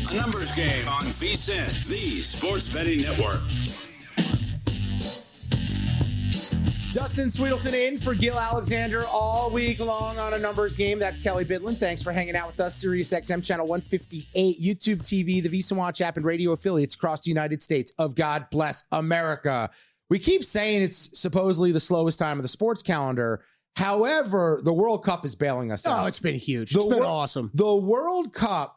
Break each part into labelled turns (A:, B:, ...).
A: A numbers game on VSiN, the sports betting network.
B: Dustin Sweetelson in for Gil Alexander all week long on a numbers game. That's Kelly Bidlin. Thanks for hanging out with us. Sirius XM channel 158, YouTube TV, the VSiN Watch app, and radio affiliates across the United States of God bless America. We keep saying it's supposedly the slowest time of the sports calendar. However, the World Cup is bailing us out.
C: Oh, it's been huge. It's been awesome.
B: The World Cup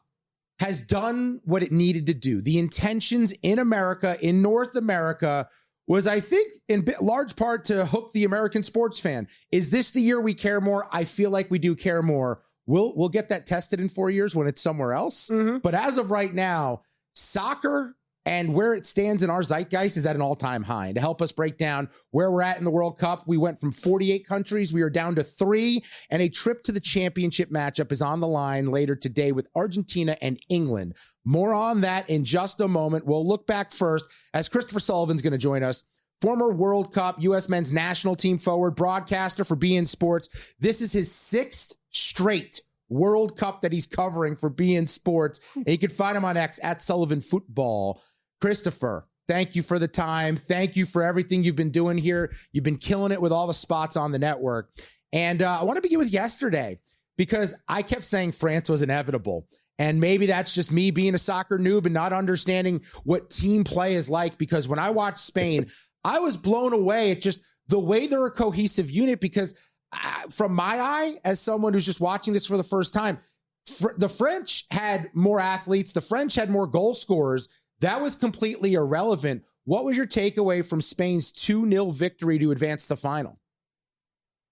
B: has done what it needed to do. The intentions in America, in North America, was, I think, in large part to hook the American sports fan. Is this the year we care more? I feel like we do care more. We'll get that tested in 4 years when it's somewhere else. Mm-hmm. But as of right now, soccer and where it stands in our zeitgeist is at an all-time high. And to help us break down where we're at in the World Cup, we went from 48 countries. We are down to 3, and a trip to the championship matchup is on the line later today with Argentina and England. More on that in just a moment. We'll look back first as Christopher Sullivan's going to join us. Former World Cup U.S. men's national team forward, broadcaster for beIN Sports. This is his 6th straight World Cup that he's covering for beIN Sports. And you can find him on X at Sullivan Football. Christopher, thank you for the time. Thank you for everything you've been doing here. You've been killing it with all the spots on the network. And I want to begin with yesterday because I kept saying France was inevitable. And maybe that's just me being a soccer noob and not understanding what team play is like. Because when I watched Spain, I was blown away at just the way they're a cohesive unit. Because from my eye, as someone who's just watching this for the first time, the French had more athletes. The French had more goal scorers. That was completely irrelevant. What was your takeaway from Spain's 2-0 victory to advance the final?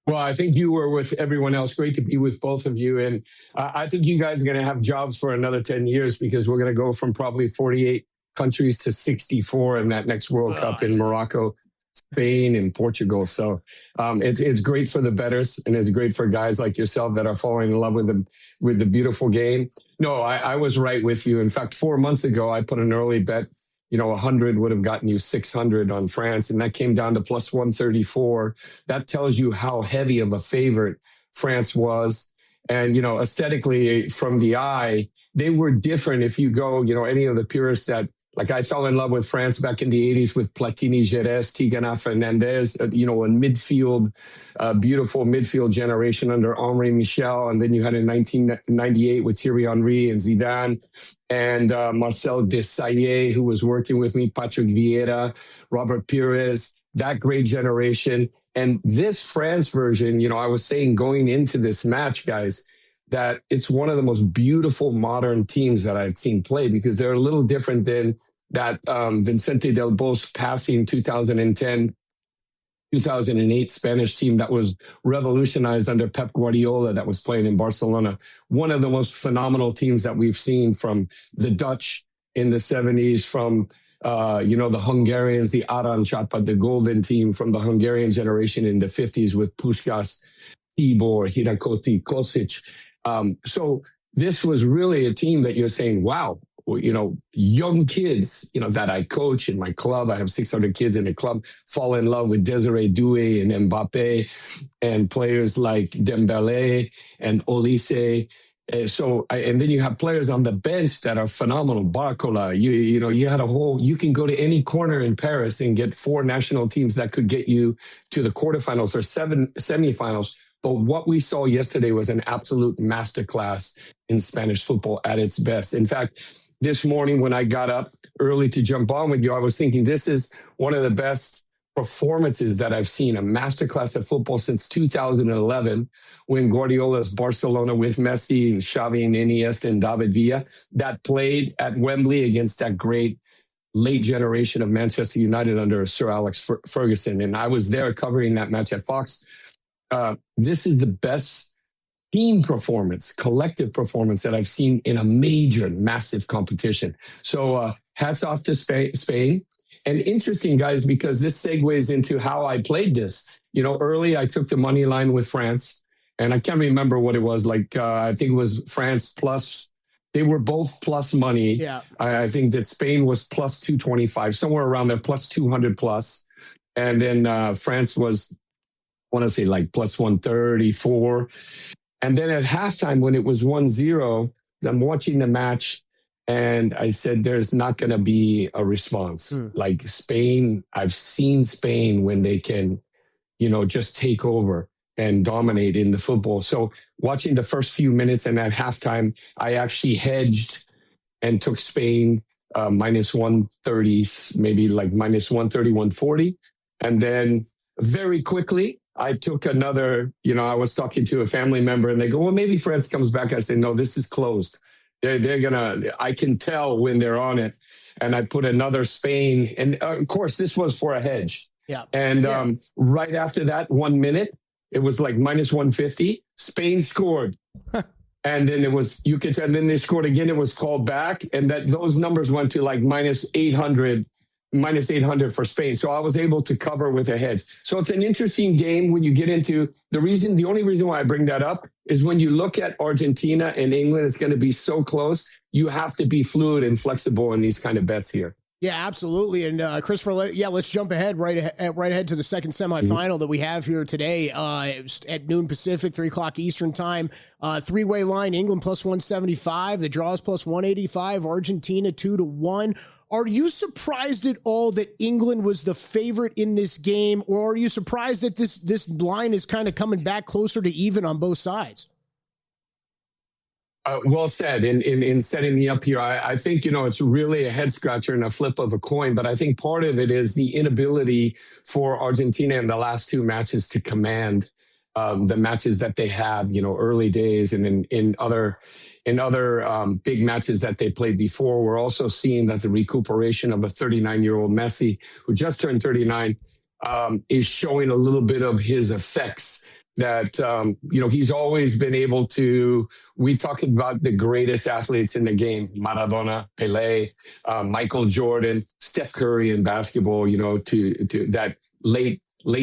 D: Well, I think you were with everyone else. Great to be with both of you. And I think you guys are going to have jobs for another 10 years because we're going to go from probably 48 countries to 64 in that next World Cup in Morocco, Spain, and Portugal. So it's great for the bettors, and it's great for guys like yourself that are falling in love with the beautiful game. No, I was right with you. In fact, 4 months ago, I put an early bet. 100 would have gotten you 600 on France, and that came down to plus 134. That tells you how heavy of a favorite France was. And, aesthetically, from the eye, they were different. If you go, any of the purists that, like I fell in love with France back in the 80s with Platini, Jerez, Tigana, Fernandez, a midfield, beautiful midfield generation under Henri Michel. And then you had in 1998 with Thierry Henry and Zidane and Marcel Desailly, who was working with me, Patrick Vieira, Robert Pires, that great generation. And this France version, I was saying going into this match, guys, that it's one of the most beautiful modern teams that I've seen play because they're a little different than that Vicente del Bosque passing 2010, 2008 Spanish team that was revolutionized under Pep Guardiola that was playing in Barcelona. One of the most phenomenal teams that we've seen from the Dutch in the 70s, from the Hungarians, the Aranycsapat, the golden team from the Hungarian generation in the 50s with Puskás, Tibor, Hirakoti, Kosic. So this was really a team that you're saying, wow, young kids, that I coach in my club. I have 600 kids in the club, fall in love with Desiree Doué and Mbappé and players like Dembélé and Olise. And then you have players on the bench that are phenomenal. Barcola, you had you can go to any corner in Paris and get 4 national teams that could get you to the quarterfinals or 7 semifinals. But what we saw yesterday was an absolute masterclass in Spanish football at its best. In fact, this morning when I got up early to jump on with you, I was thinking this is one of the best performances that I've seen, a masterclass of football since 2011, when Guardiola's Barcelona with Messi and Xavi and Iniesta and David Villa that played at Wembley against that great late generation of Manchester United under Sir Alex Ferguson. And I was there covering that match at Fox. This is the best team performance, collective performance that I've seen in a major, massive competition. So hats off to Spain. And interesting, guys, because this segues into how I played this. Early I took the money line with France, and I can't remember what it was. I think it was France plus. They were both plus money. Yeah. I think that Spain was plus 225, somewhere around there, plus 200 plus. And then France was, I want to say plus 134. And then at halftime, when it was 1-0, I'm watching the match, And I said, there's not going to be a response. Like Spain, I've seen Spain when they can, just take over and dominate in the football. So watching the first few minutes and at halftime, I actually hedged and took Spain minus 130, maybe like minus 130, 140. And then very quickly, I took another, I was talking to a family member and they go, well, maybe France comes back. I said, no, this is closed. They're gonna, I can tell when they're on it. And I put another Spain. And of course, this was for a hedge.
C: Yeah.
D: And right after that 1 minute, it was like minus 150. Spain scored. And then and then they scored again. It was called back. And those numbers went to like minus 800 for Spain. So I was able to cover with a hedge. So it's an interesting game when you get into the only reason why I bring that up is when you look at Argentina and England, it's going to be so close. You have to be fluid and flexible in these kind of bets here.
C: Yeah, absolutely. And Christopher, let's jump ahead right ahead to the second semifinal that we have here today at noon Pacific, 3:00 Eastern time. Three-way line: England plus 175, the draws plus 185, Argentina 2-1. Are you surprised at all that England was the favorite in this game, or are you surprised that this line is kind of coming back closer to even on both sides?
D: Well said. In setting me up here, I think, it's really a head scratcher and a flip of a coin. But I think part of it is the inability for Argentina in the last two matches to command the matches that they have, early days and in other big matches that they played before. We're also seeing that the recuperation of a 39-year-old Messi, who just turned 39, is showing a little bit of his effects. That, he's always been able to, we talk about the greatest athletes in the game, Maradona, Pelé, Michael Jordan, Steph Curry in basketball, to that late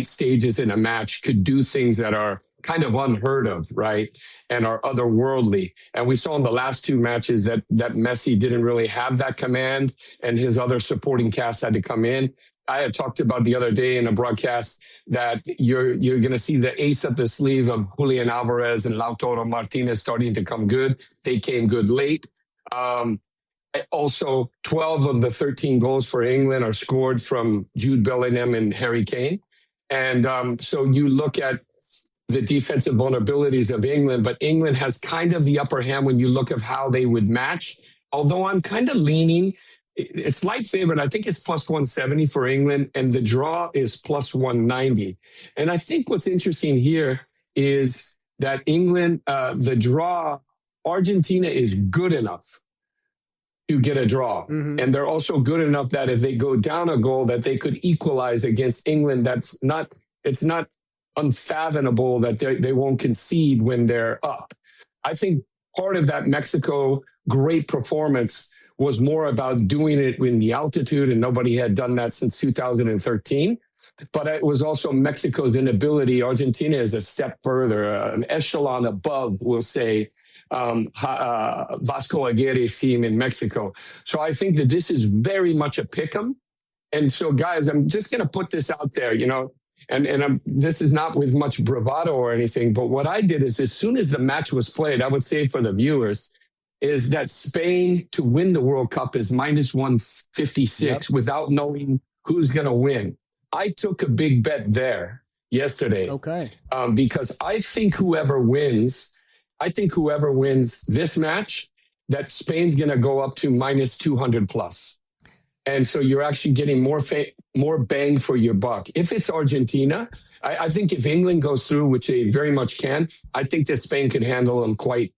D: stages in a match could do things that are kind of unheard of, right? And are otherworldly. And we saw in the last two matches that Messi didn't really have that command and his other supporting cast had to come in. I had talked about the other day in a broadcast that you're going to see the ace up the sleeve of Julian Alvarez and Lautaro Martinez starting to come good. They came good late. Also, 12 of the 13 goals for England are scored from Jude Bellingham and Harry Kane. And so you look at the defensive vulnerabilities of England, but England has kind of the upper hand when you look at how they would match. Although I'm kind of leaning, it's slight favorite. I think it's plus 170 for England, and the draw is plus 190. And I think what's interesting here is that England, the draw, Argentina is good enough to get a draw. Mm-hmm. And they're also good enough that if they go down a goal, that they could equalize against England. It's not unfathomable that they won't concede when they're up. I think part of that Mexico great performance was more about doing it in the altitude, and nobody had done that since 2013. But it was also Mexico's inability. Argentina is a step further, an echelon above, we'll say, Vasco Aguirre's team in Mexico. So I think that this is very much a pick'em. And so, guys, I'm just going to put this out there, and this is not with much bravado or anything, but what I did is as soon as the match was played, I would say for the viewers, is that Spain to win the World Cup is minus 156 without knowing who's going to win. I took a big bet there yesterday.
C: Okay.
D: Because I think whoever wins this match, that Spain's going to go up to minus 200 plus. And so you're actually getting more bang for your buck. If it's Argentina, I think if England goes through, which they very much can, I think that Spain could handle them quite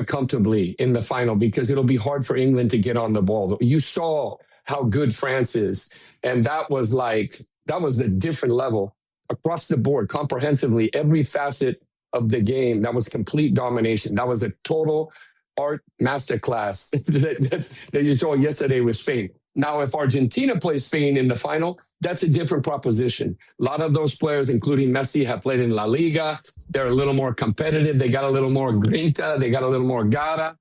D: comfortably in the final, because it'll be hard for England to get on the ball. You saw how good France is. And that was a different level across the board, comprehensively, every facet of the game. That was complete domination. That was a total art masterclass that you saw yesterday with Spain. Now, if Argentina plays Spain in the final, that's a different proposition. A lot of those players, including Messi, have played in La Liga. They're a little more competitive. They got a little more grinta. They got a little more gara.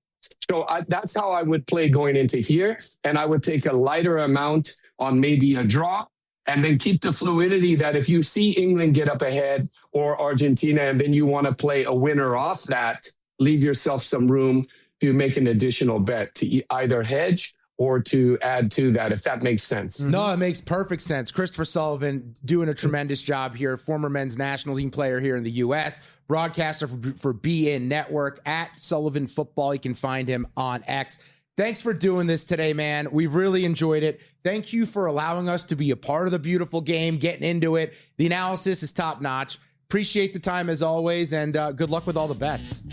D: So that's how I would play going into here. And I would take a lighter amount on maybe a draw, and then keep the fluidity that if you see England get up ahead or Argentina, and then you want to play a winner off that, leave yourself some room to make an additional bet to either hedge or to add to that, if that makes sense.
B: No, it makes perfect sense. Christopher Sullivan doing a tremendous job here, former men's national team player here in the U.S., broadcaster for BN Network at Sullivan Football. You can find him on X. Thanks for doing this today, man. We've really enjoyed it. Thank you for allowing us to be a part of the beautiful game, getting into it. The analysis is top notch. Appreciate the time as always, and good luck with all the bets.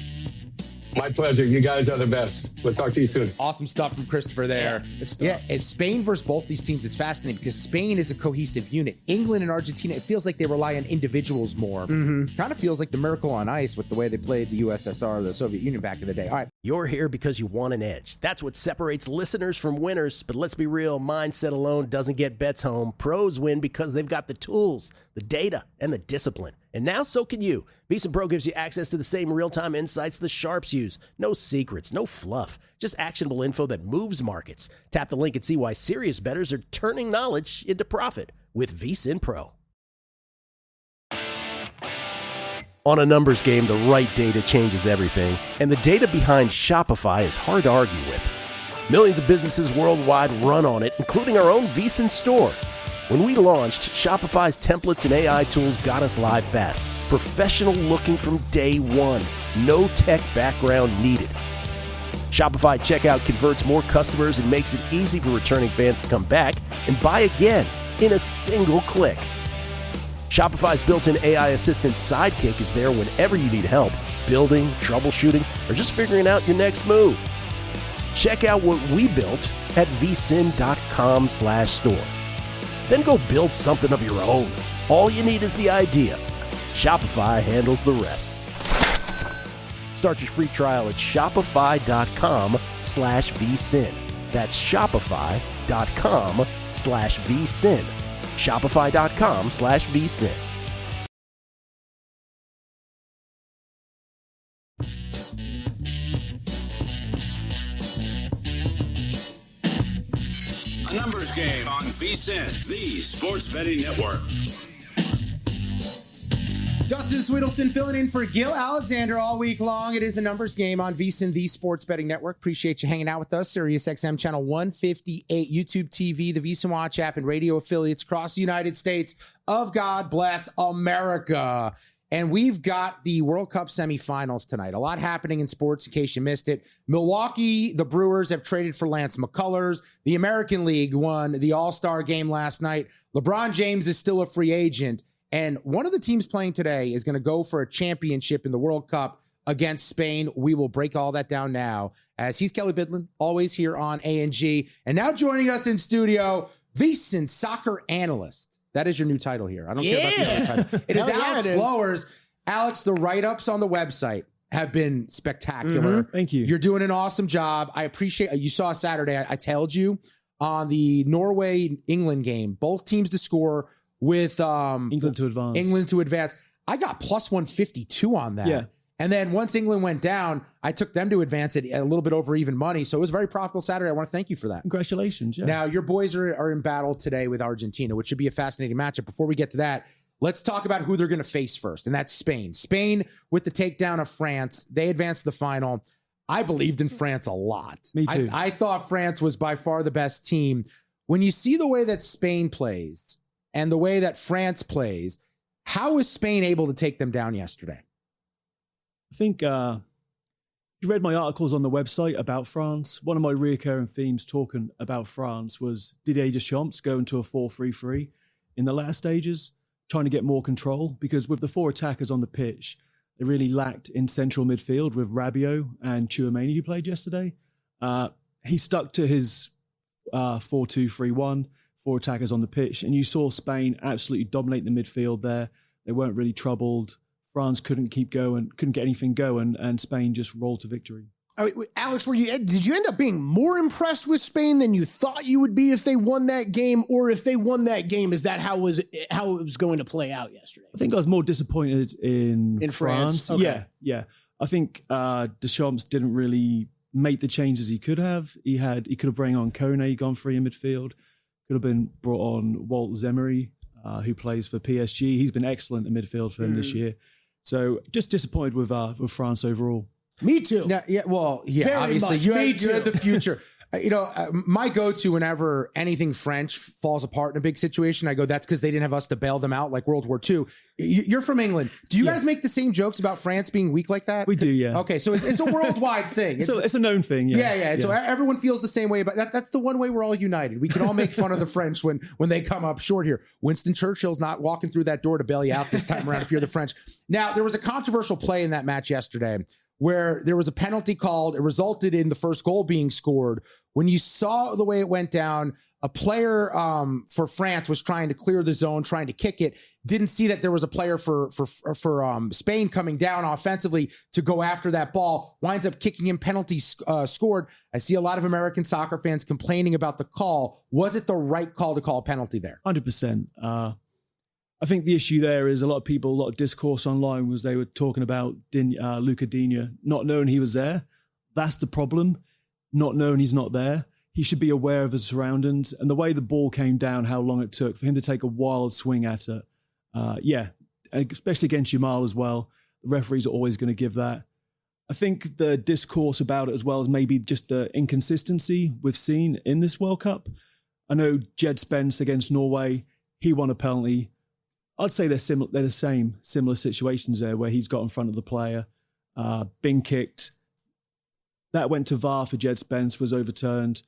D: My pleasure. You guys are the best. We'll talk to you soon.
B: Awesome stuff from Christopher there. Yeah, it's Spain versus both these teams is fascinating because Spain is a cohesive unit. England and Argentina, it feels like they rely on individuals more. Kind of feels like the miracle on ice with the way they played the USSR, the Soviet Union back in the day. All right.
E: You're here because you want an edge. That's what separates listeners from winners. But let's be real, mindset alone doesn't get bets home. Pros win because they've got the tools, the data, and the discipline. And now so can you. VSiN Pro gives you access to the same real-time insights the sharps use. No secrets, no fluff, just actionable info that moves markets. Tap the link and see why serious bettors are turning knowledge into profit with VSiN Pro. On a numbers game, the right data changes everything, and the data behind Shopify is hard to argue with. Millions of businesses worldwide run on it, including our own VSiN store. When we launched, Shopify's templates and AI tools got us live fast. Professional looking from day one. No tech background needed. Shopify checkout converts more customers and makes it easy for returning fans to come back and buy again in a single click. Shopify's built-in AI assistant Sidekick is there whenever you need help, building, troubleshooting, or just figuring out your next move. Check out what we built at vsin.com/store. Then go build something of your own. All you need is the idea. Shopify handles the rest. Start your free trial at shopify.com/vsin. That's shopify.com/vsin. Shopify.com/vsin.
A: A numbers game on VSiN, the Sports Betting Network.
B: Dustin Sweetelson filling in for Gil Alexander all week long. It is a numbers game on VSiN, the Sports Betting Network. Appreciate you hanging out with us. SiriusXM channel 158, YouTube TV, the VSiN Watch app, and radio affiliates across the United States of God bless America. And we've got the World Cup semifinals tonight. A lot happening in sports in case you missed it. Milwaukee, the Brewers have traded for Lance McCullers. The American League won the All-Star game last night. LeBron James is still a free agent. And one of the teams playing today is going to go for a championship in the World Cup against Spain. We will break all that down now as he's Kelly Bidlin, always here on A&G. And now joining us in studio, VSiN soccer analyst. That is your new title here. I don't care about the other title. It is Alex Blowers. Alex, the write-ups on the website have been spectacular.
F: Thank you.
B: You're doing an awesome job. I appreciate you saw Saturday. I tailed you on the Norway-England game. Both teams to score with
F: England to advance.
B: I got plus 152 on that.
F: Yeah.
B: And then once England went down, I took them to advance it a little bit over even money. So it was a very profitable Saturday. I want to thank you for that.
F: Congratulations. Yeah.
B: Now, your boys are in battle today with Argentina, which should be a fascinating matchup. Before we get to that, let's talk about who they're going to face first, and that's Spain. Spain with the takedown of France. They advanced to the final. I believed in France a lot.
F: Me too.
B: I thought France was by far the best team. When you see the way that Spain plays and the way that France plays, how was Spain able to take them down yesterday?
F: I think you read my articles on the website about France. One of my recurring themes talking about France was Didier Deschamps going to a 4-3-3 in the latter stages, trying to get more control, because with the four attackers on the pitch, they really lacked in central midfield with Rabiot and Tchouameni, who played yesterday. He stuck to his 4-2-3-1, four attackers on the pitch, and you saw Spain absolutely dominate the midfield there. They weren't really troubled. France couldn't keep going, couldn't get anything going, and Spain just rolled to victory.
C: Alex, did you end up being more impressed with Spain than you thought you would be if they won that game? Or if they won that game, is that how it was going to play out yesterday?
F: I think I was more disappointed in France.
C: Okay.
F: Yeah. I think Deschamps didn't really make the changes he could have. He could have brought on Kone, gone free in midfield. Could have been brought on Walt Zemery, who plays for PSG. He's been excellent in midfield for him this year. So just disappointed with France overall.
C: Me too.
B: Very
C: Obviously,
B: much. You're the future. My go-to whenever anything French falls apart in a big situation, I go, that's because they didn't have us to bail them out like World War II. You're from England. Do you guys make the same jokes about France being weak like that?
F: We do, yeah.
B: Okay, so it's a worldwide thing.
F: It's a known thing, yeah.
B: Yeah. So everyone feels the same way about that. That's the one way we're all united. We can all make fun of the French when they come up short here. Winston Churchill's not walking through that door to bail you out this time around if you're the French. Now, there was a controversial play in that match yesterday where there was a penalty called. It resulted in the first goal being scored. When you saw the way it went down, a player for France was trying to clear the zone, trying to kick it. Didn't see that there was a player for Spain coming down offensively to go after that ball. Winds up kicking him, penalty scored. I see a lot of American soccer fans complaining about the call. Was it the right call to call a penalty there?
F: 100%. I think the issue there is a lot of discourse online was they were talking about Luca Digne not knowing he was there. That's the problem. Not knowing he's not there. He should be aware of his surroundings. And the way the ball came down, how long it took for him to take a wild swing at it. Especially against Jamal as well. The referees are always going to give that. I think the discourse about it as well is maybe just the inconsistency we've seen in this World Cup. I know Jed Spence against Norway, he won a penalty. I'd say they're similar. They're the same, similar situations there where he's got in front of the player, been kicked. That went to VAR for Jed Spence, was overturned.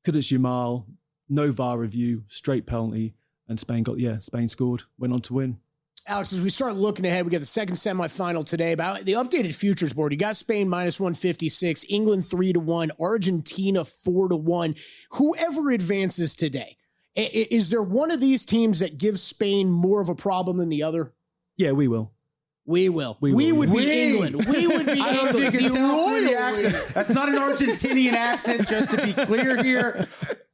F: Kudus Jamal, no VAR review, straight penalty, and Spain scored, went on to win.
C: Alex, as we start looking ahead, we got the second semifinal today. About the updated futures board, you got Spain -156, England 3-1, Argentina 4-1. Whoever advances today, is there one of these teams that gives Spain more of a problem than the other?
F: Yeah, we will.
C: We would be England. We would be
B: I don't know if you can tell through the accent. That's not an Argentinian accent, just to be clear here.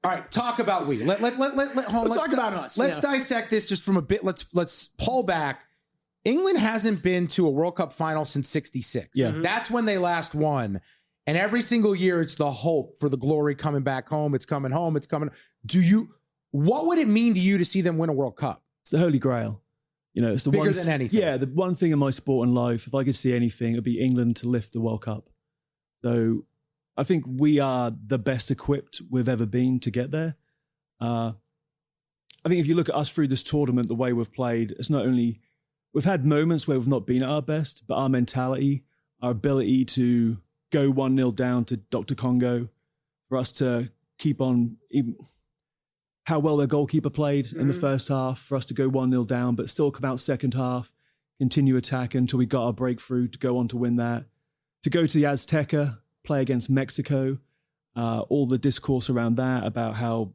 B: All right, talk about we. Let's
C: talk about us.
B: Let's dissect this just from a bit. Let's pull back. England hasn't been to a World Cup final since '66.
F: Yeah.
B: That's when they last won. And every single year, it's the hope for the glory coming back home. It's coming home. It's coming. What would it mean to you to see them win a World Cup?
F: It's the Holy Grail. It's the
B: bigger than anything.
F: Yeah, the one thing in my sport and life, if I could see anything, it'd be England to lift the World Cup. So I think we are the best equipped we've ever been to get there. I think if you look at us through this tournament, the way we've played, it's not only we've had moments where we've not been at our best, but our mentality, our ability to go 1-0 down to Dr. Congo, for us to keep on, even how well their goalkeeper played in the first half, for us to go 1-0 down, but still come out second half, continue attacking until we got our breakthrough to go on to win that. To go to the Azteca, play against Mexico, all the discourse around that about how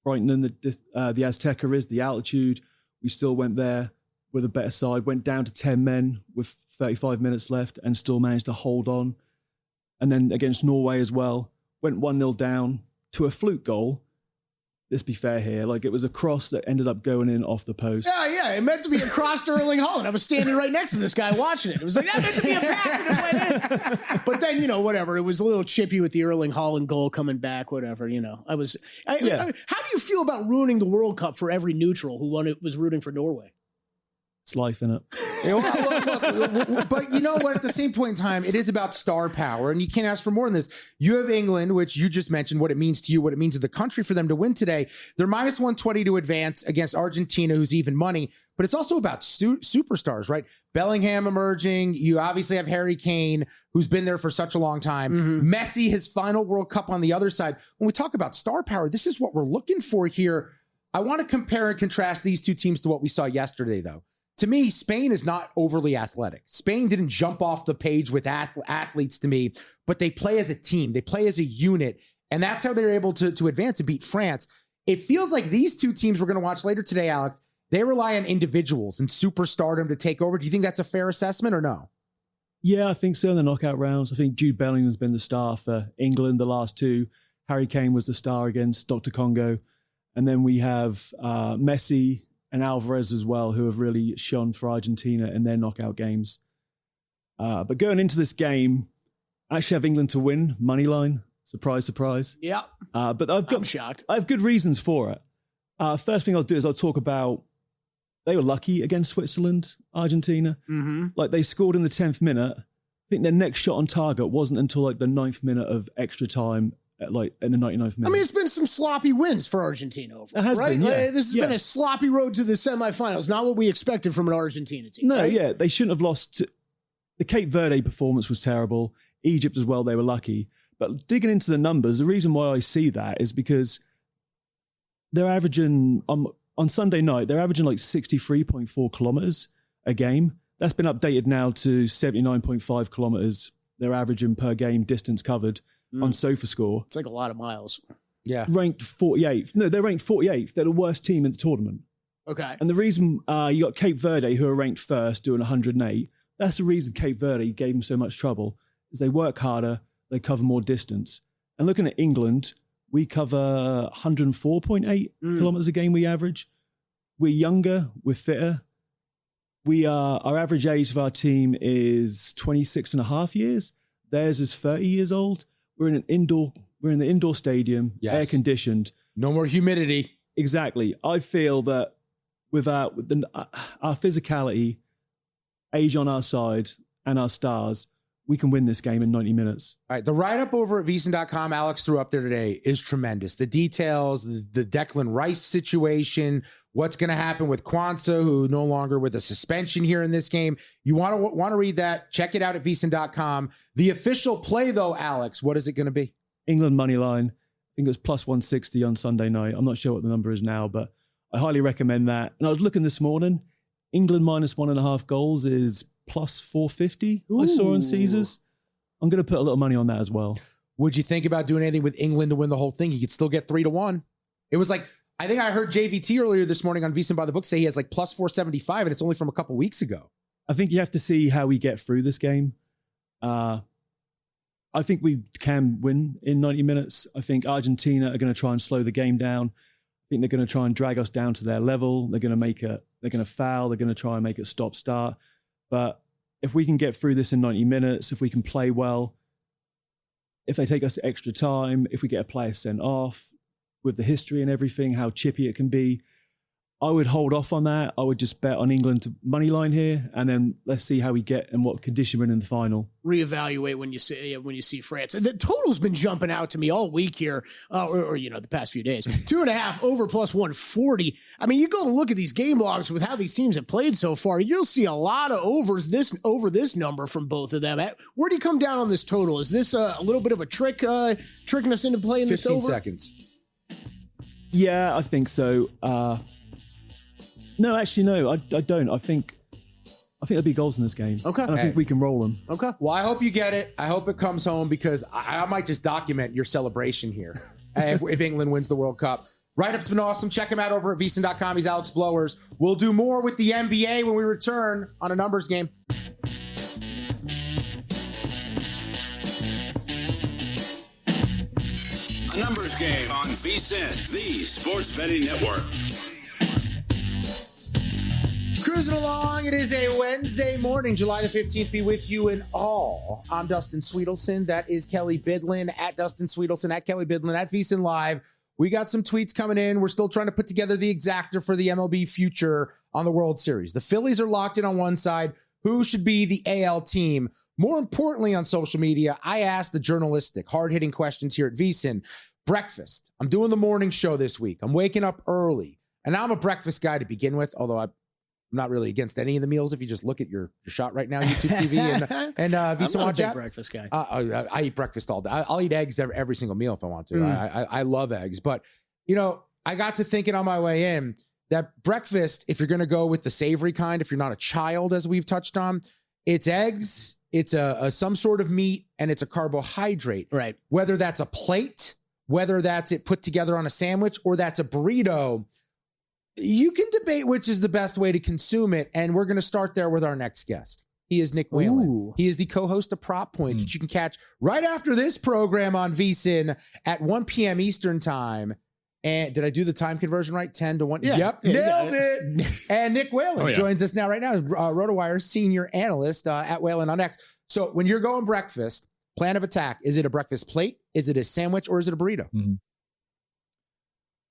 F: frightening the Azteca is, the altitude. We still went there with a better side, went down to 10 men with 35 minutes left and still managed to hold on. And then against Norway as well, went 1-0 down to a fluke goal. Let's be fair here. Like, it was a cross that ended up going in off the post.
C: Yeah. It meant to be a cross to Erling Haaland. I was standing right next to this guy watching it. It was like, that meant to be a pass and it went in. But then, whatever. It was a little chippy with the Erling Haaland goal coming back, whatever, How do you feel about ruining the World Cup for every neutral who was rooting for Norway?
F: It's life, innit?
B: But you know what? At the same point in time, it is about star power, and you can't ask for more than this. You have England, which you just mentioned, what it means to you, what it means to the country for them to win today. They're -120 to advance against Argentina, who's even money. But it's also about superstars, right? Bellingham emerging. You obviously have Harry Kane, who's been there for such a long time. Messi, his final World Cup on the other side. When we talk about star power, this is what we're looking for here. I want to compare and contrast these two teams to what we saw yesterday, though. To me, Spain is not overly athletic. Spain didn't jump off the page with athletes to me, but they play as a team. They play as a unit, and that's how they're able to advance and beat France. It feels like these two teams we're going to watch later today, Alex, they rely on individuals and superstardom to take over. Do you think that's a fair assessment or no?
F: Yeah, I think so in the knockout rounds. I think Jude Bellingham's been the star for England the last two. Harry Kane was the star against Dr. Congo. And then we have Messi and Alvarez as well, who have really shone for Argentina in their knockout games. But going into this game, I actually have England to win, money line. Surprise, surprise.
C: Yeah.
F: But
C: I'm shocked.
F: I have good reasons for it. First thing I'll do is I'll talk about they were lucky against Switzerland, Argentina. Like, they scored in the 10th minute. I think their next shot on target wasn't until like the 9th minute of extra time, in the 99th minute.
C: I mean, it's been some sloppy wins for Argentina over.
F: It has
C: right?
F: been, yeah.
C: This has been a sloppy road to the semifinals. Not what we expected from an Argentina team.
F: No,
C: right?
F: yeah, they shouldn't have lost. The Cape Verde performance was terrible. Egypt as well, they were lucky. But digging into the numbers, the reason why I see that is because they're averaging, on Sunday night, they're averaging like 63.4 kilometers a game. That's been updated now to 79.5 kilometers. They're averaging per game distance covered on SofaScore.
C: It's like a lot of miles.
B: Yeah.
F: Ranked 48th. No, they're ranked 48th. They're the worst team in the tournament.
C: Okay.
F: And the reason you got Cape Verde, who are ranked first, doing 108, that's the reason Cape Verde gave them so much trouble, is they work harder, they cover more distance. And looking at England, we cover 104.8 kilometers a game we average. We're younger, we're fitter. Our average age of our team is 26 and a half years. Theirs is 30 years old. We're in the indoor stadium, air conditioned.
B: No more humidity.
F: Exactly. I feel that with our physicality, age on our side, and our stars, we can win this game in 90 minutes.
B: All right. The write-up over at VSiN.com Alex threw up there today is tremendous. The details, the Declan Rice situation, what's going to happen with Kwanzaa, who no longer with a suspension here in this game. You want to read that, check it out at VSiN.com. The official play, though, Alex, what is it going to be?
F: England money line. I think it was plus 160 on Sunday night. I'm not sure what the number is now, but I highly recommend that. And I was looking this morning, England minus 1.5 goals is plus 450. I saw on Caesars. I'm going to put a little money on that as well.
B: Would you think about doing anything with England to win the whole thing? You could still get 3-1. It was like, I think I heard JVT earlier this morning on VSiN by the Book say he has like plus 475, and it's only from a couple weeks ago.
F: I think you have to see how we get through this game. I think we can win in 90 minutes. I think Argentina are going to try and slow the game down. I think they're going to try and drag us down to their level. They're going to foul. They're going to try and make it stop-start. But if we can get through this in 90 minutes, if we can play well, if they take us extra time, if we get a player sent off, with the history and everything, how chippy it can be, I would hold off on that. I would just bet on England to money line here, and then let's see how we get and what condition we're in the final.
C: Reevaluate when you see France. The total's been jumping out to me all week here, or the past few days. 2.5 over plus 140. I mean, you go and look at these game logs with how these teams have played so far. You'll see a lot of overs over this number from both of them. Where do you come down on this total? Is this a little bit of a tricking us into playing this over?
B: 15 seconds.
F: Yeah, I think so. No, actually, no, I don't. I think there'll be goals in this game.
C: Okay.
F: And I think we can roll them.
C: Okay.
B: Well, I hope you get it. I hope it comes home because I might just document your celebration here if England wins the World Cup. Write-up's been awesome. Check him out over at VSiN.com. He's Alex Blowers. We'll do more with the NBA when we return on a numbers game.
A: A numbers game on VSiN, the sports betting network.
B: Cruising along. It is a Wednesday morning, July the 15th. Be with you in all. I'm Dustin Sweetelson. That is Kelly Bidlin at Dustin Sweetelson, at Kelly Bidlin, at VSiN Live. We got some tweets coming in. We're still trying to put together the exactor for the MLB future on the World Series. The Phillies are locked in on one side. Who should be the AL team? More importantly, on social media, I asked the journalistic, hard-hitting questions here at VSiN. Breakfast. I'm doing the morning show this week. I'm waking up early. And I'm a breakfast guy to begin with, although I'm not really against any of the meals. If you just look at your shot right now, YouTube TV and VSiN
C: I'm not
B: Watch
C: a big
B: app.
C: breakfast guy.
B: I eat breakfast all day. I'll eat eggs every single meal if I want to. I love eggs. But, I got to thinking on my way in that breakfast, if you're going to go with the savory kind, if you're not a child, as we've touched on, it's eggs, it's some sort of meat, and it's a carbohydrate.
C: Right.
B: Whether that's a plate, whether that's it put together on a sandwich, or that's a burrito, you can debate which is the best way to consume it. And we're going to start there with our next guest. He is Nick Whalen.
C: Ooh.
B: He is the co-host of Prop Point that you can catch right after this program on VSiN at 1 p.m. Eastern time. And did I do the time conversion right? 10 to 1?
C: Yeah.
B: Yep.
C: Yeah,
B: Nailed it. And Nick Whalen joins us now right now. RotoWire senior analyst at Whalen on X. So when you're going breakfast, plan of attack, is it a breakfast plate? Is it a sandwich or is it a burrito?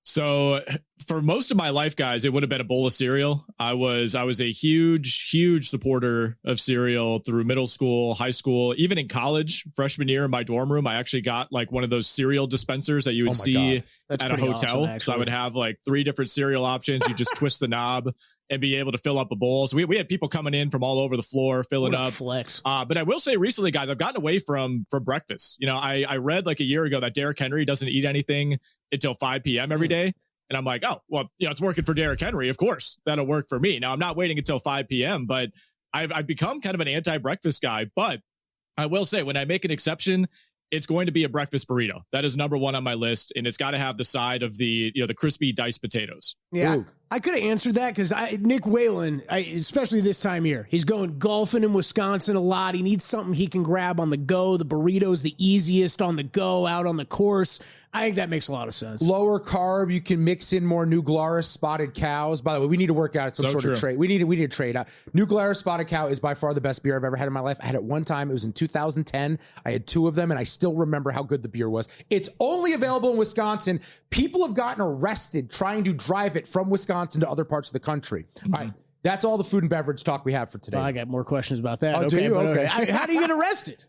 G: So for most of my life, guys, it would have been a bowl of cereal. I was a huge supporter of cereal through middle school, high school, even in college. Freshman year in my dorm room, I actually got like one of those cereal dispensers that you would see at a hotel. Awesome, so I would have like 3 different cereal options. You just twist the knob and be able to fill up a bowl. So we had people coming in from all over the floor, filling up.
C: Flex.
G: But I will say recently, guys, I've gotten away from breakfast. You know, I read like a year ago that Derrick Henry doesn't eat anything until 5 p.m. every day. And I'm like, oh, well, you know, it's working for Derrick Henry. Of course, that'll work for me. Now, I'm not waiting until 5 p.m., but I've become kind of an anti-breakfast guy. But I will say, when I make an exception, it's going to be a breakfast burrito. That is number 1 on my list, and it's got to have the side of the crispy diced potatoes.
C: Yeah,
B: Ooh.
C: I could have answered that because Nick Whalen, especially this time of year, he's going golfing in Wisconsin a lot. He needs something he can grab on the go. The burrito's the easiest on the go, out on the course. I think that makes a lot of sense.
B: Lower carb, you can mix in more New Glarus spotted cows. By the way, we need to work out some sort of trade. We need to trade. New Glarus spotted cow is by far the best beer I've ever had in my life. I had it one time. It was in 2010. I had 2 of them, and I still remember how good the beer was. It's only available in Wisconsin. People have gotten arrested trying to drive it from Wisconsin to other parts of the country. Mm-hmm. All right. That's all the food and beverage talk we have for today.
C: Well, I got more questions about that.
B: Oh, do you? Okay.
C: How do you get arrested?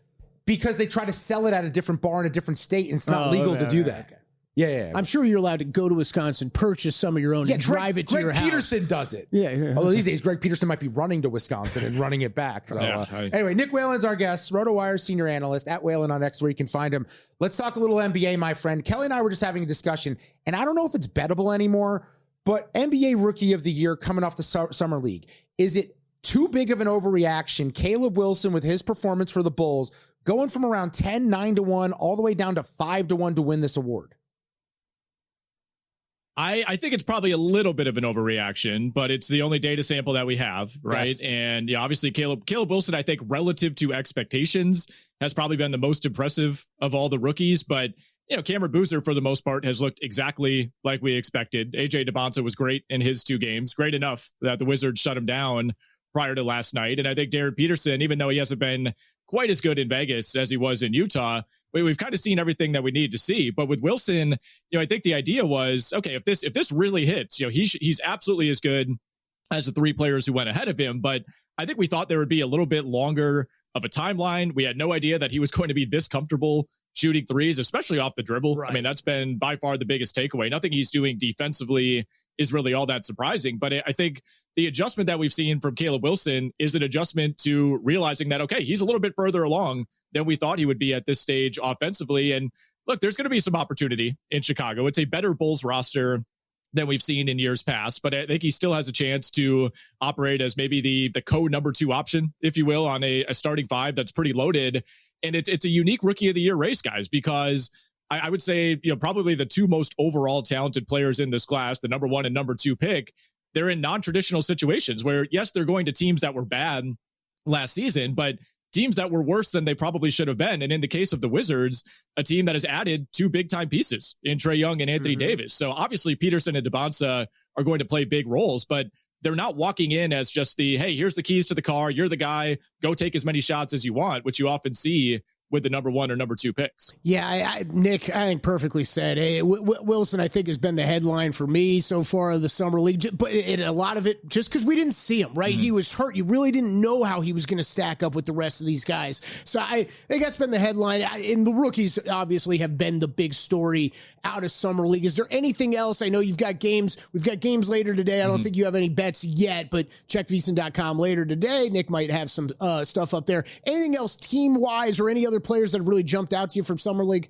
B: Because they try to sell it at a different bar in a different state, and it's not legal to do that. Okay. Yeah.
C: I'm sure you're allowed to go to Wisconsin, purchase some of your own, and drive it to your house.
B: Greg Peterson does it.
C: Yeah.
B: Although these days, Greg Peterson might be running to Wisconsin and running it back. So, anyway, Nick Whalen's our guest, RotoWire senior analyst at Whalen on X, where you can find him. Let's talk a little NBA, my friend. Kelly and I were just having a discussion, and I don't know if it's bettable anymore, but NBA Rookie of the Year coming off the Summer League. Is it too big of an overreaction? Caleb Wilson with his performance for the Bulls going from around 10, 9-1 all the way down to 5-1 to win this award.
G: I think it's probably a little bit of an overreaction, but it's the only data sample that we have, right? Yes. And obviously Caleb Wilson, I think relative to expectations, has probably been the most impressive of all the rookies. But Cameron Boozer, for the most part, has looked exactly like we expected. AJ DeBonta was great in his 2 games, great enough that the Wizards shut him down prior to last night. And I think Darren Peterson, even though he hasn't been quite as good in Vegas as he was in Utah, we've kind of seen everything that we need to see. But with Wilson, I think the idea was, okay, if this really hits, he's absolutely as good as the 3 players who went ahead of him. But I think we thought there would be a little bit longer of a timeline. We had no idea that he was going to be this comfortable shooting threes, especially off the dribble. Right. I mean, that's been by far the biggest takeaway. Nothing he's doing defensively is really all that surprising. But I think the adjustment that we've seen from Caleb Wilson is an adjustment to realizing that, okay, he's a little bit further along than we thought he would be at this stage offensively. And look, there's going to be some opportunity in Chicago. It's a better Bulls roster than we've seen in years past, but I think he still has a chance to operate as maybe the number 2 option, if you will, on a starting 5 that's pretty loaded. And it's a unique Rookie of the Year race, guys, because I would say, probably the 2 most overall talented players in this class, the number 1 and number 2 pick, they're in non-traditional situations where, yes, they're going to teams that were bad last season, but teams that were worse than they probably should have been. And in the case of the Wizards, a team that has added 2 big-time pieces in Trae Young and Anthony Davis. So obviously Peterson and DeBonta are going to play big roles, but they're not walking in as just hey, here's the keys to the car. You're the guy. Go take as many shots as you want, which you often see with the number 1 or number 2 picks.
C: Yeah, Nick, I think perfectly said. Wilson, I think, has been the headline for me so far of the Summer League, but a lot of it just because we didn't see him, right? Mm-hmm. He was hurt. You really didn't know how he was going to stack up with the rest of these guys. So I think that's been the headline. And the rookies obviously have been the big story out of Summer League. Is there anything else? I know you've got games. We've got games later today. I don't think you have any bets yet, but check VSiN.com later today. Nick might have some stuff up there. Anything else team-wise or any other players that have really jumped out to you from Summer League?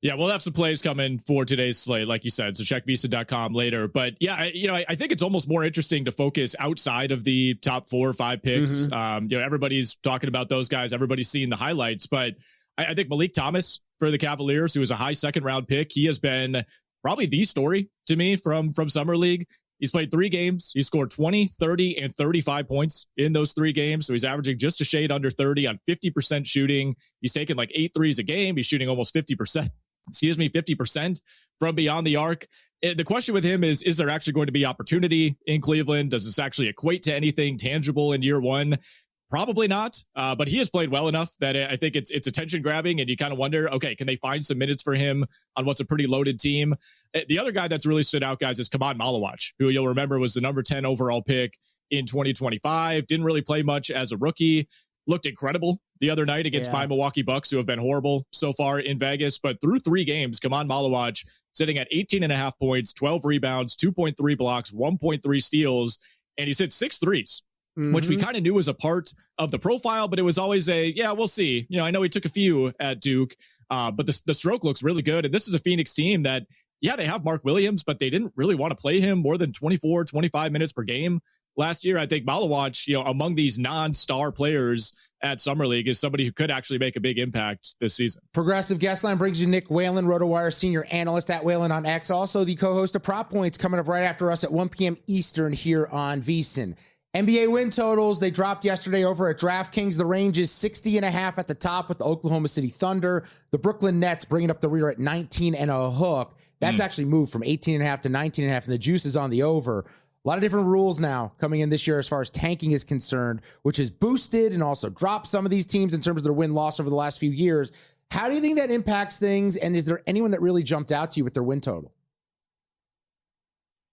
G: Yeah, we'll have some plays coming for today's slate, like you said, so check VSiN.com later. But yeah, I think it's almost more interesting to focus outside of the top 4 or 5 picks. Everybody's talking about those guys. Everybody's seeing the highlights, but I think Malik Thomas for the Cavaliers, who was a high 2nd round pick, he has been probably the story to me from Summer League. He's played 3 games. He scored 20, 30, and 35 points in those 3 games. So he's averaging just a shade under 30 on 50% shooting. He's taken like 8 threes a game. He's shooting almost 50% from beyond the arc. The question with him is there actually going to be opportunity in Cleveland? Does this actually equate to anything tangible in year 1? Probably not, but he has played well enough that I think it's attention grabbing, and you kind of wonder, okay, can they find some minutes for him on what's a pretty loaded team? The other guy that's really stood out, guys, is Kaman Malawach, who you'll remember was the number 10 overall pick in 2025. Didn't really play much as a rookie. Looked incredible the other night against my Milwaukee Bucks, who have been horrible so far in Vegas. But through 3 games, Kaman Malawach sitting at 18.5 points, 12 rebounds, 2.3 blocks, 1.3 steals, and he's hit 6 threes. Which we kind of knew was a part of the profile, but it was always we'll see. I know he took a few at Duke, but the stroke looks really good. And this is a Phoenix team that, they have Mark Williams, but they didn't really want to play him more than 24, 25 minutes per game last year. I think Malawach, among these non-star players at Summer League, is somebody who could actually make a big impact this season.
B: Progressive Guest Line brings you Nick Whalen, RotoWire senior analyst at Whalen on X. Also the co-host of Prop Points, coming up right after us at 1 p.m. Eastern here on VSiN. NBA win totals, they dropped yesterday over at DraftKings. The range is 60.5 at the top with the Oklahoma City Thunder. The Brooklyn Nets bringing up the rear at 19 and a hook. That's actually moved from 18.5 to 19.5, and the juice is on the over. A lot of different rules now coming in this year as far as tanking is concerned, which has boosted and also dropped some of these teams in terms of their win-loss over the last few years. How do you think that impacts things, and is there anyone that really jumped out to you with their win total?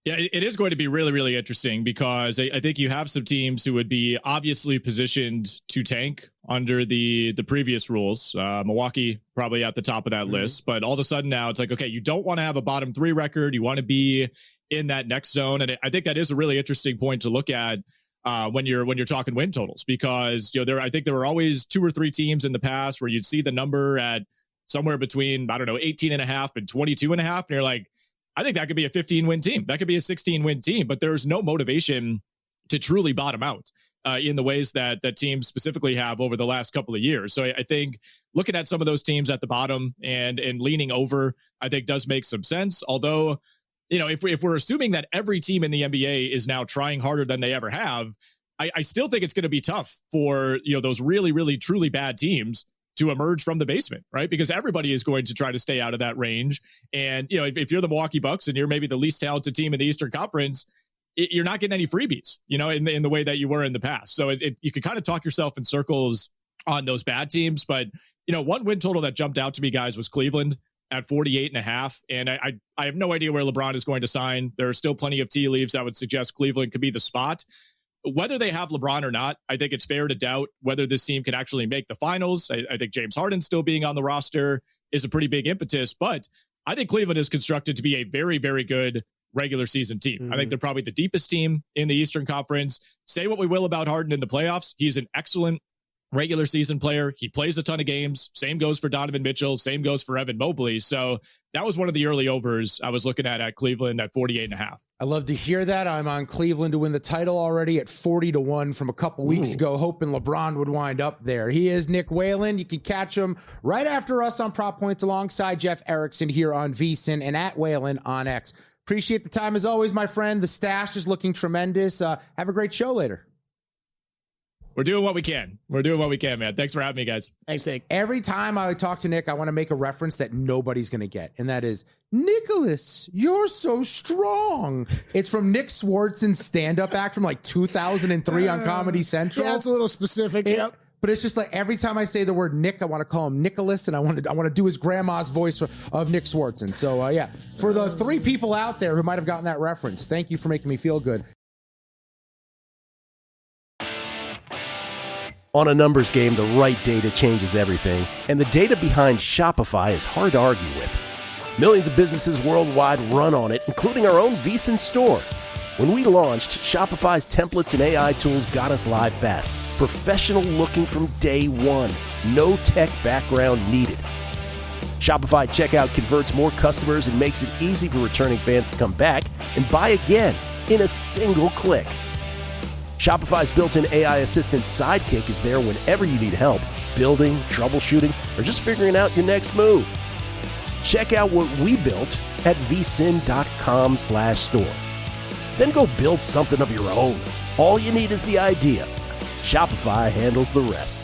G: Yeah, it is going to be really, really interesting because I think you have some teams who would be obviously positioned to tank under the previous rules. Milwaukee probably at the top of that list, but all of a sudden now it's like, okay, you don't want to have a bottom 3 record. You want to be in that next zone. And I think that is a really interesting point to look at when you're talking win totals, because I think there were always 2 or 3 teams in the past where you'd see the number at somewhere between, 18.5 and 22.5. And you're like, I think that could be a 15-win team. That could be a 16-win team, but there's no motivation to truly bottom out in the ways that teams specifically have over the last couple of years. So I think looking at some of those teams at the bottom and leaning over, I think does make some sense. Although, if we're assuming that every team in the NBA is now trying harder than they ever have, I still think it's going to be tough for, those really, really, truly bad teams to emerge from the basement, right? Because everybody is going to try to stay out of that range. And, if you're the Milwaukee Bucks and you're maybe the least talented team in the Eastern Conference, you're not getting any freebies, in the way that you were in the past. So you can kind of talk yourself in circles on those bad teams. But, one win total that jumped out to me, guys, was Cleveland at 48.5. And I have no idea where LeBron is going to sign. There are still plenty of tea leaves that would suggest Cleveland could be the spot. Whether they have LeBron or not, I think it's fair to doubt whether this team can actually make the finals. I think James Harden still being on the roster is a pretty big impetus, but I think Cleveland is constructed to be a very, very good regular season team. I think they're probably the deepest team in the Eastern Conference. Say what we will about Harden in the playoffs. He's an excellent regular season player. He plays a ton of games. Same goes for Donovan Mitchell. Same goes for Evan Mobley. So that was one of the early overs I was looking at Cleveland at 48.5.
B: I love to hear that. I'm on Cleveland to win the title already at 40-1 from a couple weeks ago, hoping LeBron would wind up there. He is Nick Whalen. You can catch him right after us on Prop Points alongside Jeff Erickson here on VSiN and at Whalen on X. Appreciate the time as always, my friend. The stash is looking tremendous. Have a great show later.
G: We're doing what we can. Man. Thanks for having me, guys.
C: Thanks, Nick.
B: Every time I talk to Nick, I want to make a reference that nobody's going to get, and that is, Nicholas, you're so strong. It's from Nick Swartzen's stand-up act from like 2003 on Comedy Central.
C: Yeah, it's a little specific. Yep.
B: But it's just like every time I say the word Nick, I want to call him Nicholas, and I want to do his grandma's voice of Nick Swartzen. So, for the 3 people out there who might have gotten that reference, thank you for making me feel good.
E: On a numbers game, the right data changes everything, and the data behind Shopify is hard to argue with. Millions of businesses worldwide run on it, including our own VSiN store. When we launched, Shopify's templates and AI tools got us live fast. Professional looking from day one. No tech background needed. Shopify checkout converts more customers and makes it easy for returning fans to come back and buy again in a single click. Shopify's built-in AI assistant Sidekick is there whenever you need help, building, troubleshooting, or just figuring out your next move. Check out what we built at vsin.com/store. Then go build something of your own. All you need is the idea. Shopify handles the rest.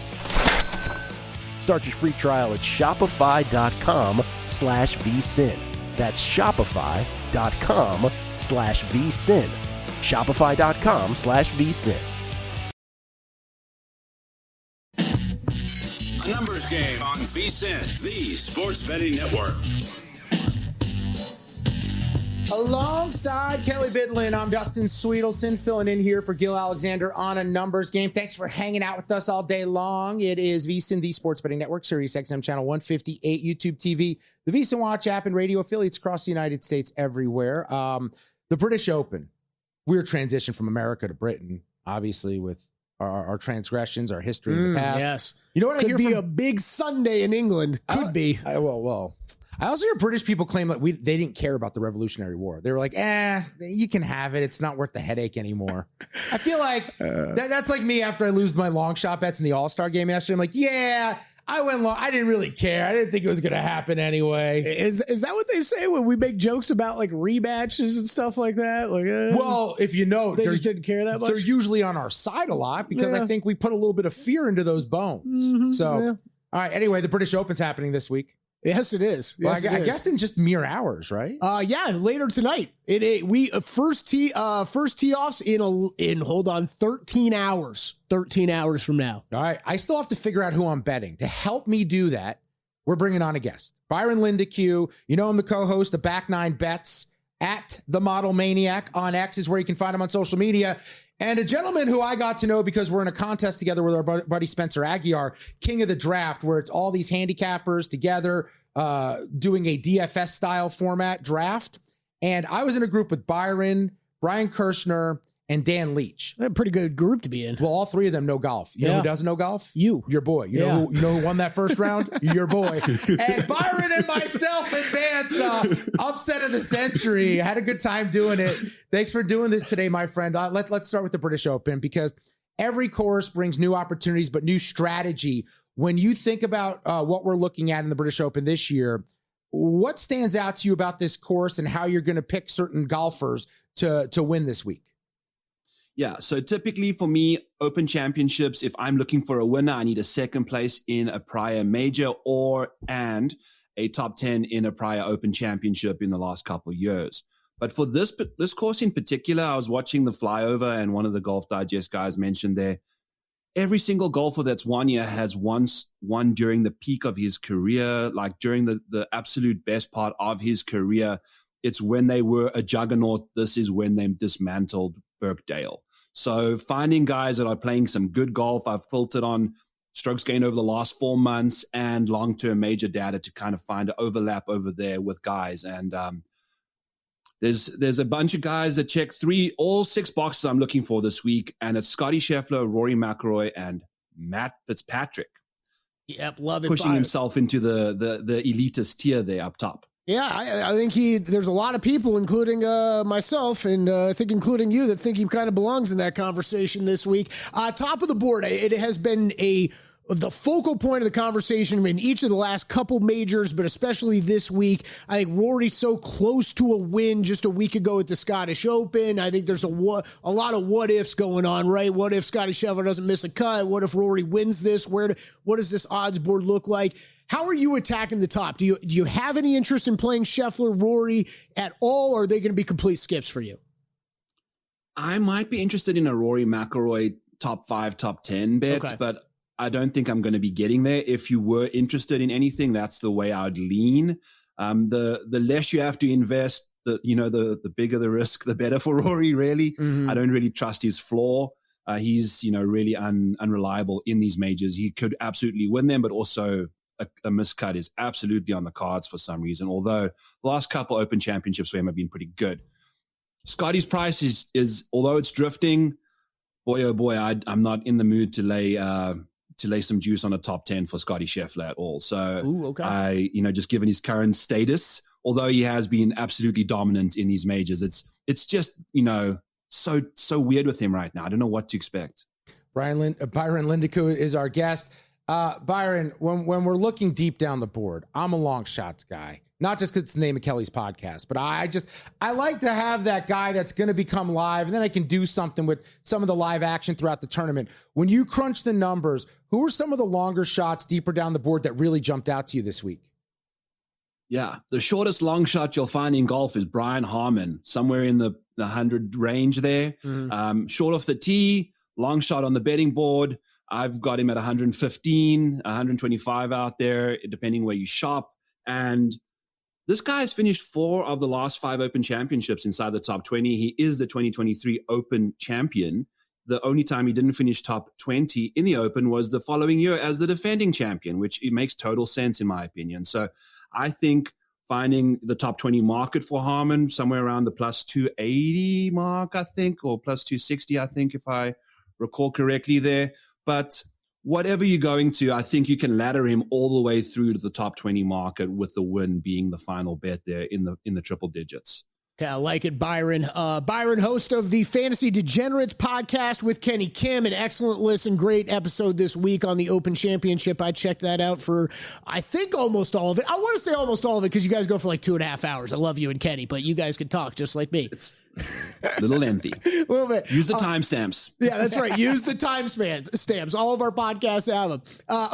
E: Start your free trial at shopify.com/vsin. That's shopify.com/vsin. Shopify.com/vsin.
A: numbers game on VSiN, the Sports Betting Network.
B: Alongside Kelly Bidlin, I'm Dustin Sweetelson, filling in here for Gil Alexander on a numbers game. Thanks for hanging out with us all day long. It is VSiN, the Sports Betting Network, Sirius XM Channel 158, YouTube TV, the VSiN Watch app, and radio affiliates across the United States everywhere. The British Open. Weird transition from America to Britain, obviously, with our transgressions, our history in the past.
C: Yes.
B: You know what I hear
C: Could be
B: from
C: a big Sunday in England. Could be.
B: Well. I also hear British people claim that they didn't care about the Revolutionary War. They were like, you can have it. It's not worth the headache anymore. I feel like that's like me after I lose my long shot bets in the All-Star game yesterday. I'm like, yeah, I went long. I didn't really care. I didn't think it was going to happen anyway.
C: Is that what they say when we make jokes about like rematches and stuff like that? Like,
B: well, if you know,
C: they just didn't care that much.
B: They're usually on our side a lot because I think we put a little bit of fear into those bones. All right. Anyway, the British Open's happening this week.
C: Yes, it is.
B: Yes, well, I guess in just mere hours, right?
C: Yeah, later tonight. We first tee offs in 13 hours. 13 hours from now.
B: All right. I still have to figure out who I'm betting. To help me do that, we're bringing on a guest. Byron Lindeque. You know I'm the co-host of Back Nine Bets at The Model Maniac on X is where you can find him on social media. And a gentleman who I got to know because we're in a contest together with our buddy Spencer Aguiar, King of the Draft, where it's all these handicappers together doing a DFS style format draft. And I was in a group with Byron, Brian Kirshner, and Dan Leach.
C: A pretty good group to be in.
B: Well, all three of them know golf. You know who doesn't know golf? Your boy. You know who won that first round? Your boy. And Byron and myself advance upset of the century. I had a good time doing it. Thanks for doing this today, my friend. Let's start with the British Open because every course brings new opportunities, but new strategy. When you think about what we're looking at in the British Open this year, what stands out to you about this course and how you're going to pick certain golfers to win this week?
H: Yeah, so typically for me, Open Championships, if I'm looking for a winner, I need a second place in a prior major and a top 10 in a prior Open Championship in the last couple of years. But for this course in particular, I was watching the flyover and one of the Golf Digest guys mentioned there, every single golfer that's won here has once won during the peak of his career, like during the absolute best part of his career. It's when they were a juggernaut. This is when they dismantled Birkdale. So finding guys that are playing some good golf, I've filtered on strokes gained over the last 4 months and long-term major data to kind of find an overlap over there with guys. And there's a bunch of guys that check all six boxes I'm looking for this week. And it's Scotty Scheffler, Rory McIlroy, and Matt Fitzpatrick.
C: Yep, love it.
H: Pushing himself into the elitist tier there up top.
C: Yeah, I think there's a lot of people, including myself, and I think including you, that think he kind of belongs in that conversation this week. Top of the board, it has been the focal point of the conversation in each of the last couple majors, but especially this week. I think Rory's so close to a win just a week ago at the Scottish Open. I think there's a lot of what ifs going on, right? What if Scotty Scheffler doesn't miss a cut? What if Rory wins this? What does this odds board look like? How are you attacking the top? Do you have any interest in playing Scheffler, Rory at all, or are they going to be complete skips for you?
H: I might be interested in a Rory McIlroy top 5, top 10 bet, but I don't think I'm going to be getting there. If you were interested in anything, that's the way I'd lean. The less you have to invest, the bigger the risk, the better for Rory, really. Mm-hmm. I don't really trust his floor. He's, really unreliable in these majors. He could absolutely win them, but also a miscut is absolutely on the cards for some reason, although the last couple Open Championships for him have been pretty good. Scotty's price is although it's drifting, boy, oh boy, I'm not in the mood to lay some juice on a top 10 for Scotty Scheffler at all. So just given his current status, although he has been absolutely dominant in these majors, it's just, so weird with him right now. I don't know what to expect.
B: Byron Lindeque is our guest. Byron, when we're looking deep down the board, I'm a long shots guy, not just because it's the name of Kelly's podcast, but I like to have that guy that's going to become live, and then I can do something with some of the live action throughout the tournament. When you crunch the numbers, who are some of the longer shots deeper down the board that really jumped out to you this week?
H: Yeah, the shortest long shot you'll find in golf is Brian Harman, somewhere in the 100 range there. Mm-hmm. Short off the tee, long shot on the betting board. I've got him at 115, 125 out there, depending where you shop. And this guy has finished 4 of the last 5 Open Championships inside the top 20. He is the 2023 Open champion. The only time he didn't finish top 20 in the Open was the following year as the defending champion, which it makes total sense in my opinion. So I think finding the top 20 market for Harman somewhere around the plus 280 mark, I think, or plus 260, I think, if I recall correctly there. But whatever you're going to, I think you can ladder him all the way through to the top 20 market, with the win being the final bet there in the triple digits.
C: Okay, I like it, Byron. Byron, host of the Fantasy Degenerates podcast with Kenny Kim. An excellent listen. Great episode this week on the Open Championship. I checked that out for, I think, almost all of it. I want to say almost all of it because you guys go for like 2.5 hours. I love you and Kenny, but you guys can talk just like me.
H: It's a little lengthy.
C: A little bit.
H: Use the timestamps.
C: Yeah, that's right. Use the timestamps. All of our podcasts have them.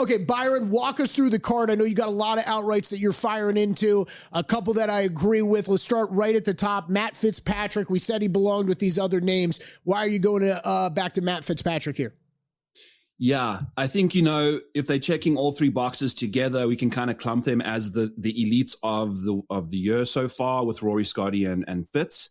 C: Okay, Byron, walk us through the card. I know you got a lot of outrights that you're firing into. A couple that I agree with. Let's start right at the top. Matt Fitzpatrick. We said he belonged with these other names. Why are you going to back to Matt Fitzpatrick here?
H: Yeah, I think, you know, if they're checking all 3 boxes together, we can kind of clump them as the elites of the year so far with Rory, Scotty, and Fitz.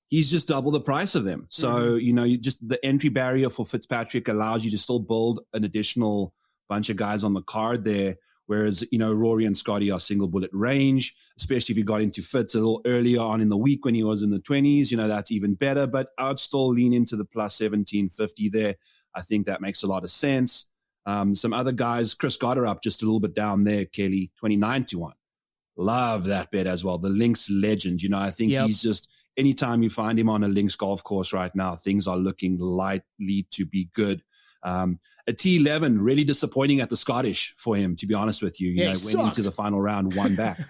H: He's just double the price of them. So, you know, just the entry barrier for Fitzpatrick allows you to still build an additional bunch of guys on the card there. Whereas, you know, Rory and Scotty are single bullet range, especially if you got into Fitz a little earlier on in the week when he was in the 20s, you know, that's even better. But I would still lean into the plus 1750 there. I think that makes a lot of sense. Some other guys, Chris Gotterup, just a little bit down there, Kelly, 29-1. Love that bet as well. The Lynx legend, you know, I think he's just, anytime you find him on a Lynx golf course right now, things are looking likely to be good. A T11, really disappointing at the Scottish for him, to be honest with you. You know, went into the final round, one back.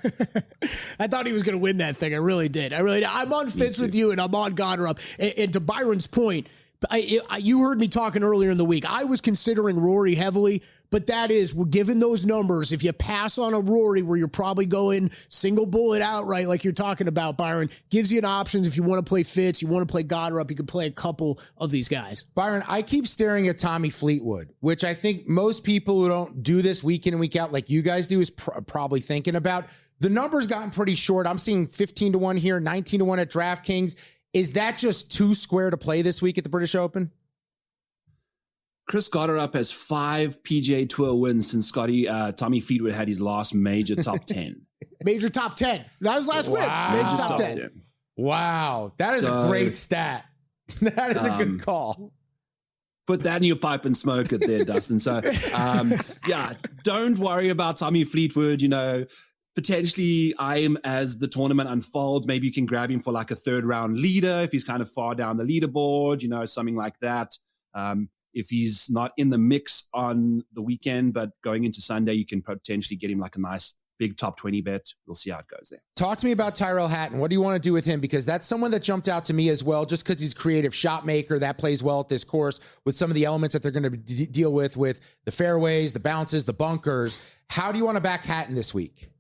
C: I thought he was going to win that thing. I really did. I'm on Fitz with you, and I'm on Gotterup. And to Byron's point, you heard me talking earlier in the week. I was considering Rory heavily, but that is, given those numbers, if you pass on a Rory where you're probably going single bullet outright like you're talking about, Byron, gives you an options. If you want to play Fitz, you want to play Gotterup, you can play a couple of these guys.
B: Byron, I keep staring at Tommy Fleetwood, which I think most people who don't do this week in and week out like you guys do is probably thinking about. The number's gotten pretty short. I'm seeing 15-1 here, 19-1 at DraftKings. Is that just too square to play this week at the British Open?
H: Chris Gotterup has 5 PGA Tour wins since Tommy Fleetwood had his last major top 10.
C: Major top 10. That was last win. Major top 10.
B: Wow. That is a great stat. That is a good call.
H: Put that in your pipe and smoke it there, Dustin. So, yeah, don't worry about Tommy Fleetwood. You know, potentially eye him as the tournament unfolds. Maybe you can grab him for like a 3rd round leader if he's kind of far down the leaderboard, you know, something like that. If he's not in the mix on the weekend, but going into Sunday, you can potentially get him like a nice big top 20 bet. We'll see how it goes there.
B: Talk to me about Tyrell Hatton. What do you want to do with him? Because that's someone that jumped out to me as well, just because he's a creative shot maker. That plays well at this course with some of the elements that they're going to deal with the fairways, the bounces, the bunkers. How do you want to back Hatton this week?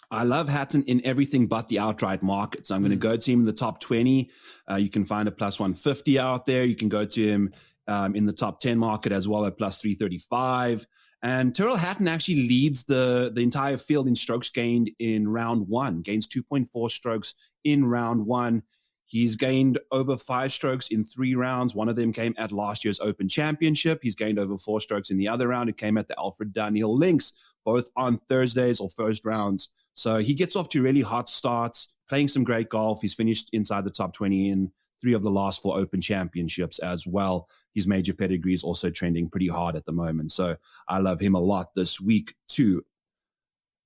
H: I love Hatton in everything but the outright market. So I'm going to go to him in the top 20. You can find a plus 150 out there. You can go to him in the top 10 market as well at plus 335. And Tyrrell Hatton actually leads the entire field in strokes gained in round 1, gains 2.4 strokes in round 1. He's gained over 5 strokes in 3 rounds. One of them came at last year's Open Championship. He's gained over 4 strokes in the other round. It came at the Alfred Dunhill Links, both on Thursdays or first rounds. So he gets off to really hot starts, playing some great golf. He's finished inside the top 20 in 3 of the last 4 Open Championships as well. His major pedigree is also trending pretty hard at the moment. So I love him a lot this week too.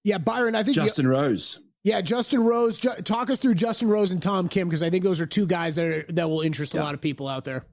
C: Yeah, Byron, I think
H: Justin Rose.
C: Yeah, Justin Rose. Talk us through Justin Rose and Tom Kim, because I think those are 2 guys that will interest a lot of people out there.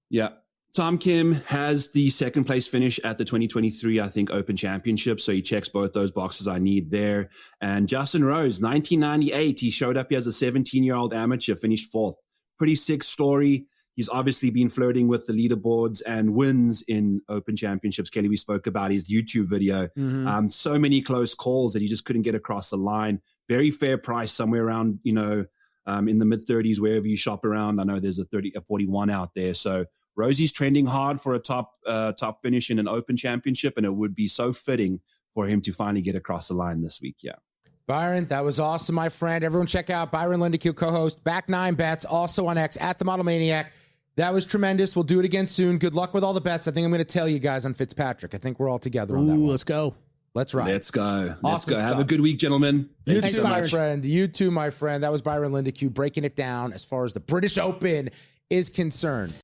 H: Yeah. Tom Kim has the 2nd place finish at the 2023, I think, Open Championship. So he checks both those boxes I need there. And Justin Rose, 1998, he showed up here as a 17-year-old amateur, finished 4th. Pretty sick story. He's obviously been flirting with the leaderboards and wins in Open Championships. Kelly, we spoke about his YouTube video. Mm-hmm. So many close calls that he just couldn't get across the line. Very fair price, somewhere around, you know, in the mid-30s, wherever you shop around. I know there's a 41 out there. So Rosie's trending hard for a top finish in an Open Championship, and it would be so fitting for him to finally get across the line this week. Yeah.
B: Byron, that was awesome, my friend. Everyone check out Byron Lindekiel, co-host, Back Nine Bets, also on X, at The Model Maniac. That was tremendous. We'll do it again soon. Good luck with all the bets. I think I'm going to tell you guys on Fitzpatrick. I think we're all together on that one.
C: Let's go.
B: Let's ride.
H: Let's go. Let's
B: Awesome
H: go. Have
B: stuff.
H: a good week, gentlemen.
B: You
H: Thank
B: too,
H: so
B: my
H: much.
B: friend. You too, my friend. That was Byron Lindekiel breaking it down as far as the British Open is concerned.